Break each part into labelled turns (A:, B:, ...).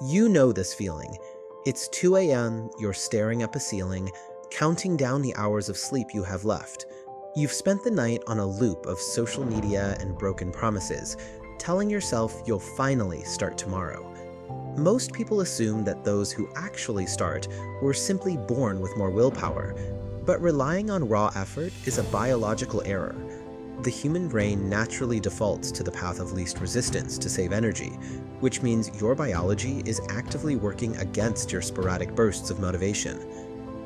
A: You know this feeling. It's 2 a.m., you're staring up a ceiling, counting down the hours of sleep you have left. You've spent the night on a loop of social media and broken promises, telling yourself you'll finally start tomorrow. Most people assume that those who actually start were simply born with more willpower, but relying on raw effort is a biological error. The human brain naturally defaults to the path of least resistance to save energy, which means your biology is actively working against your sporadic bursts of motivation.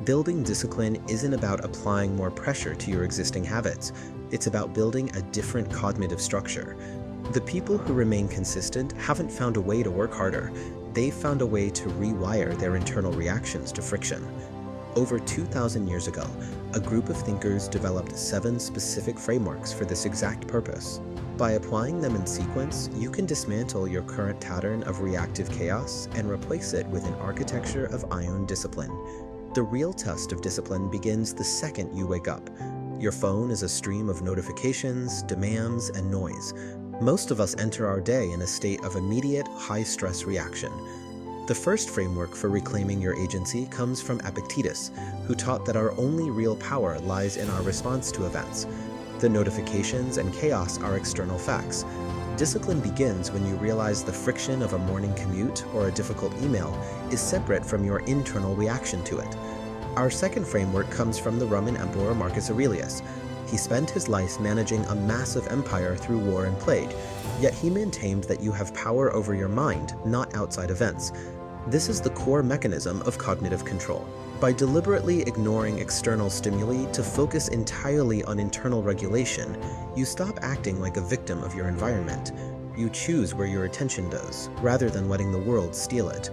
A: Building discipline isn't about applying more pressure to your existing habits. It's about building a different cognitive structure. The people who remain consistent haven't found a way to work harder. They've found a way to rewire their internal reactions to friction. Over 2,000 years ago, a group of thinkers developed 7 specific frameworks for this exact purpose. By applying them in sequence, you can dismantle your current pattern of reactive chaos and replace it with an architecture of ion discipline. The real test of discipline begins the second you wake up. Your phone is a stream of notifications, demands, and noise. Most of us enter our day in a state of immediate, high-stress reaction. The first framework for reclaiming your agency comes from Epictetus, who taught that our only real power lies in our response to events. The notifications and chaos are external facts. Discipline begins when you realize the friction of a morning commute or a difficult email is separate from your internal reaction to it. Our second framework comes from the Roman Emperor Marcus Aurelius. He spent his life managing a massive empire through war and plague, yet he maintained that you have power over your mind, not outside events. This is the core mechanism of cognitive control. By deliberately ignoring external stimuli to focus entirely on internal regulation, you stop acting like a victim of your environment. You choose where your attention goes, rather than letting the world steal it.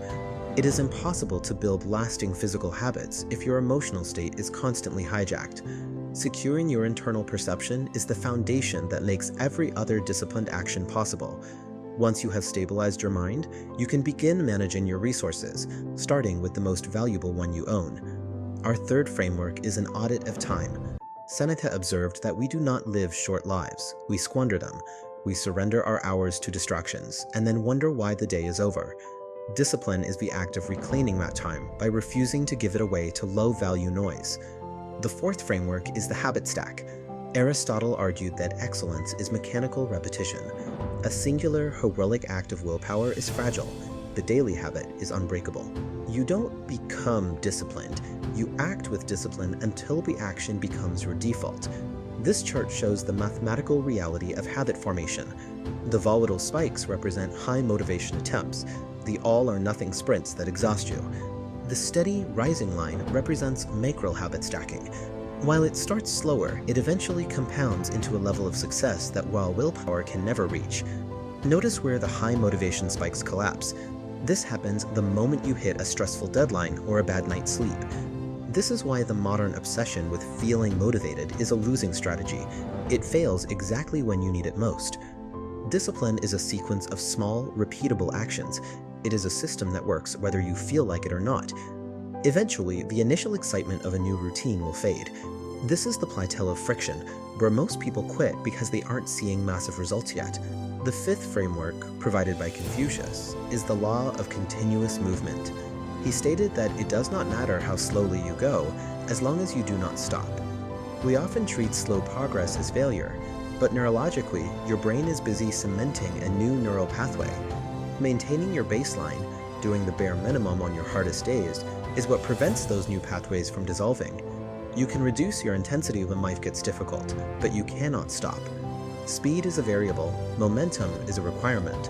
A: It is impossible to build lasting physical habits if your emotional state is constantly hijacked. Securing your internal perception is the foundation that makes every other disciplined action possible. Once you have stabilized your mind, you can begin managing your resources, starting with the most valuable one you own. Our third framework is an audit of time. Seneca observed that we do not live short lives, we squander them. We surrender our hours to distractions, and then wonder why the day is over. Discipline is the act of reclaiming that time by refusing to give it away to low-value noise. The fourth framework is the habit stack. Aristotle argued that excellence is mechanical repetition. A singular, heroic act of willpower is fragile. The daily habit is unbreakable. You don't become disciplined. You act with discipline until the action becomes your default. This chart shows the mathematical reality of habit formation. The volatile spikes represent high motivation attempts, the all-or-nothing sprints that exhaust you. The steady, rising line represents macro habit stacking. While it starts slower, it eventually compounds into a level of success that while willpower can never reach. Notice where the high motivation spikes collapse. This happens the moment you hit a stressful deadline or a bad night's sleep. This is why the modern obsession with feeling motivated is a losing strategy. It fails exactly when you need it most. Discipline is a sequence of small, repeatable actions. It is a system that works whether you feel like it or not. Eventually, the initial excitement of a new routine will fade. This is the plateau of friction, where most people quit because they aren't seeing massive results yet. The fifth framework, provided by Confucius, is the law of continuous movement. He stated that it does not matter how slowly you go, as long as you do not stop. We often treat slow progress as failure, but neurologically, your brain is busy cementing a new neural pathway. Maintaining your baseline, doing the bare minimum on your hardest days, is what prevents those new pathways from dissolving. You can reduce your intensity when life gets difficult, but you cannot stop. Speed is a variable, momentum is a requirement.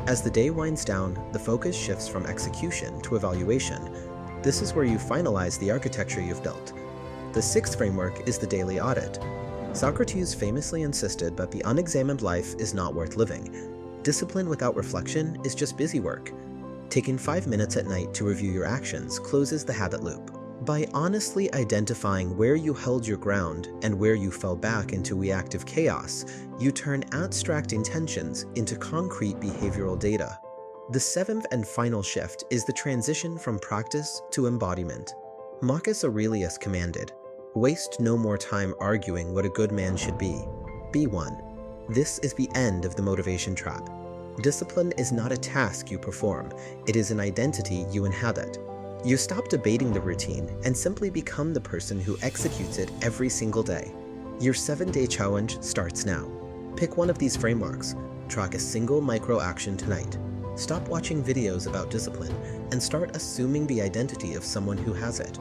A: As the day winds down, the focus shifts from execution to evaluation. This is where you finalize the architecture you've built. The sixth framework is the daily audit. Socrates famously insisted that the unexamined life is not worth living. Discipline without reflection is just busy work. Taking 5 minutes at night to review your actions closes the habit loop. By honestly identifying where you held your ground and where you fell back into reactive chaos, you turn abstract intentions into concrete behavioral data. The seventh and final shift is the transition from practice to embodiment. Marcus Aurelius commanded, "Waste no more time arguing what a good man should be. Be one." This is the end of the motivation trap. Discipline is not a task you perform, it is an identity you inhabit. You stop debating the routine and simply become the person who executes it every single day. Your 7-day challenge starts now. Pick one of these frameworks, track a single micro-action tonight. Stop watching videos about discipline and start assuming the identity of someone who has it.